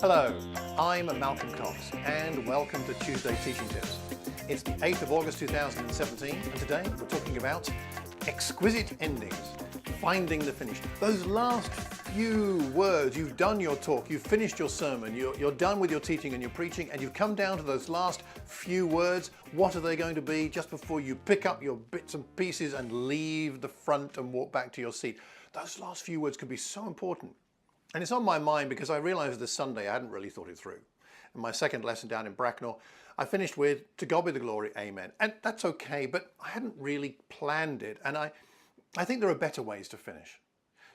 Hello, I'm Malcolm Cox and welcome to Tuesday Teaching Tips. It's the 8th of August 2017 and today we're talking about exquisite endings, finding the finish. Those last few words, you've done your talk, you've finished your sermon, you're done with your teaching and your preaching, and you've come down to those last few words. What are they going to be just before you pick up your bits and pieces and leave the front and walk back to your seat? Those last few words can be so important. And it's on my mind because I realized this Sunday I hadn't really thought it through. In my second lesson down in Bracknell, I finished with, "To God be the glory, amen." And that's okay, but I hadn't really planned it. And I think there are better ways to finish.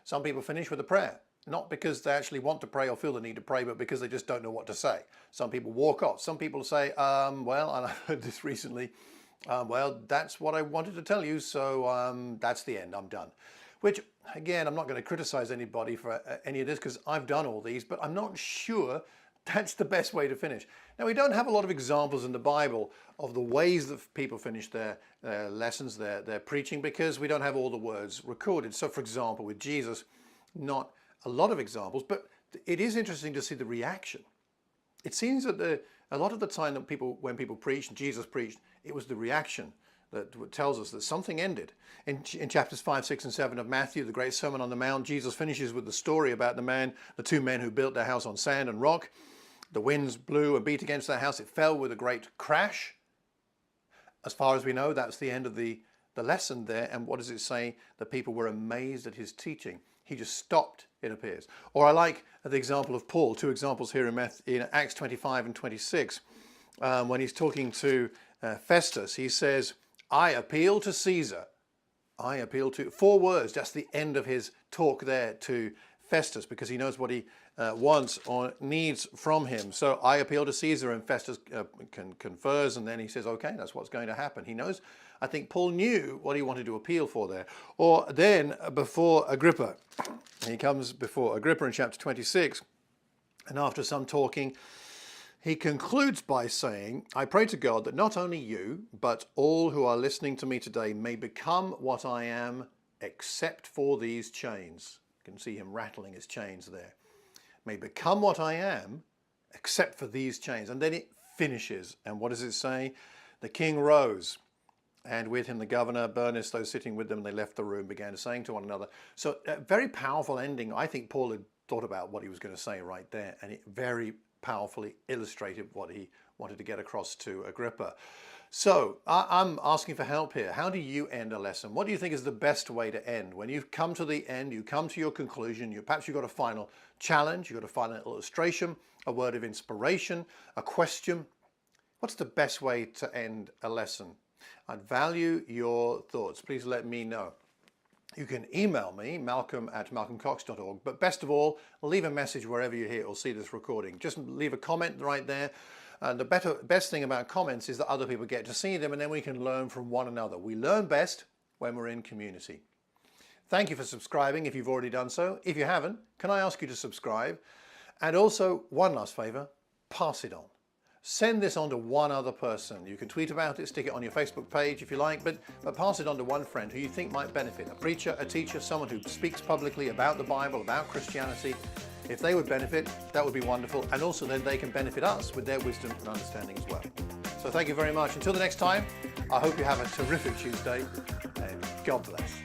Some people finish with a prayer, not because they actually want to pray or feel the need to pray, but because they just don't know what to say. Some people walk off. Some people say, well, and I heard this recently, well, that's what I wanted to tell you, so that's the end, I'm done. Which, again, I'm not going to criticize anybody for any of this because I've done all these, but I'm not sure that's the best way to finish. Now, we don't have a lot of examples in the Bible of the ways that people finish their lessons, their preaching, because we don't have all the words recorded. So, for example, with Jesus, not a lot of examples, but it is interesting to see the reaction. It seems that a lot of the time that when people preached, Jesus preached, it was the reaction that tells us that something ended. In chapters 5, 6, and 7 of Matthew, the great Sermon on the Mount, Jesus finishes with the story about the two men who built their house on sand and rock. The winds blew and beat against their house. It fell with a great crash. As far as we know, that's the end of the lesson there. And what does it say? The people were amazed at his teaching. He just stopped, it appears. Or I like the example of Paul, two examples here in Acts 25 and 26. When he's talking to Festus, he says, "I appeal to Caesar." I appeal to, 4 words, just the end of his talk there to Festus, because he knows what he wants or needs from him. So I appeal to Caesar, and Festus confers, and then he says, okay, that's what's going to happen. He knows, I think Paul knew what he wanted to appeal for there. Or then before Agrippa, he comes before Agrippa in chapter 26, and after some talking, he concludes by saying, "I pray to God that not only you, but all who are listening to me today may become what I am, except for these chains." You can see him rattling his chains there. "May become what I am, except for these chains." And then it finishes. And what does it say? "The king rose, and with him the governor, Bernice, those sitting with them, they left the room, began saying to one another." So a very powerful ending. I think Paul had thought about what he was going to say right there, and it very powerfully illustrated what he wanted to get across to Agrippa. So I'm asking for help here. How do you end a lesson? What do you think is the best way to end? When you've come to the end, you come to your conclusion, perhaps you've got a final challenge, you've got a final illustration, a word of inspiration, a question. What's the best way to end a lesson? I'd value your thoughts. Please let me know. You can email me, malcolm@malcolmcox.org, but best of all, leave a message wherever you hear or see this recording. Just leave a comment right there. And the best thing about comments is that other people get to see them, and then we can learn from one another. We learn best when we're in community. Thank you for subscribing if you've already done so. If you haven't, can I ask you to subscribe? And also, one last favor, pass it on. Send this on to one other person. You can tweet about it, stick it on your Facebook page if you like, but pass it on to one friend who you think might benefit. A preacher, a teacher, someone who speaks publicly about the Bible, about Christianity. If they would benefit, that would be wonderful. And also then they can benefit us with their wisdom and understanding as well. So thank you very much. Until the next time, I hope you have a terrific Tuesday, and God bless.